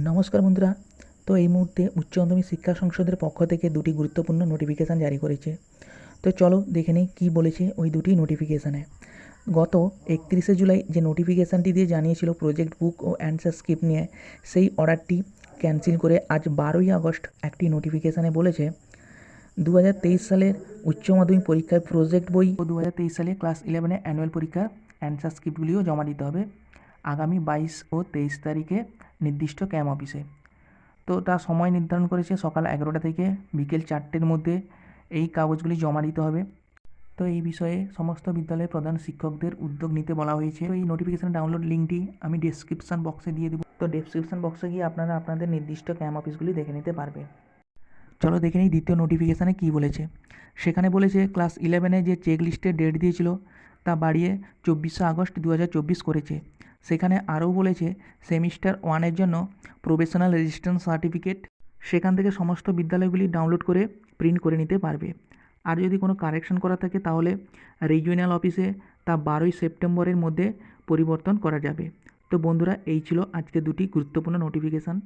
নমস্কার বন্ধুরা। তো এই মুহূর্তে উচ্চ মাধ্যমিক শিক্ষা সংসদের পক্ষ থেকে দুটি গুরুত্বপূর্ণ নোটিফিকেশান জারি করেছে। তো চলো দেখে নিই কী বলেছে ওই দুটি নোটিফিকেশানে। গত 31শে জুলাই যে নোটিফিকেশানটি দিয়ে জানিয়েছিল প্রজেক্ট বুক ও অ্যান্সার স্ক্রিপ্ট নিয়ে, সেই অর্ডারটি ক্যান্সেল করে আজ 12ই আগস্ট একটি নোটিফিকেশানে বলেছে 2023 সালের উচ্চ মাধ্যমিক পরীক্ষায় প্রজেক্ট বই ও 2023 সালে ক্লাস 11 অ্যানুয়াল পরীক্ষার অ্যান্সার স্ক্রিপ্টগুলিও জমা দিতে হবে আগামী 22 ও 23 তারিখে নির্দিষ্ট ক্যাম্প অফিসে। তো তার সময় নির্ধারণ করেছে সকাল 11টা থেকে বিকেল 4টের মধ্যে এই কাগজগুলি জমা দিতে হবে। তো এই বিষয়ে সমস্ত বিদ্যালয়ের প্রধান শিক্ষকদের উদ্যোগ নিতে বলা হয়েছে। তো এই নোটিফিকেশান ডাউনলোড লিঙ্কটি আমি ডেসক্রিপশান বক্সে দিয়ে দেবো। তো ডেসক্রিপশান বক্সে গিয়ে আপনারা আপনাদের নির্দিষ্ট ক্যাম্প অফিসগুলি দেখে নিতে পারবে। চলো দেখে নিই দ্বিতীয় নোটিফিকেশানে কী বলেছে। সেখানে বলেছে ক্লাস 11-এ যে চেক লিস্টের ডেট দিয়েছিল তা বাড়িয়ে 24শে আগস্ট 2024 করেছে। সেখানে আরও বলেছে সেমিস্টার 1-এর জন্য প্রফেশনাল রেজিস্ট্রেশন সার্টিফিকেট সেখান থেকে সমস্ত বিদ্যালয়গুলি ডাউনলোড করে প্রিন্ট করে নিতে পারবে। আর যদি কোনো কারেকশন করা থাকে তাহলে রিজিওনাল অফিসে তা 12ই সেপ্টেম্বরের মধ্যে পরিবর্তন করা যাবে। তো বন্ধুরা, এই ছিল আজকে দুটি গুরুত্বপূর্ণ নোটিফিকেশান।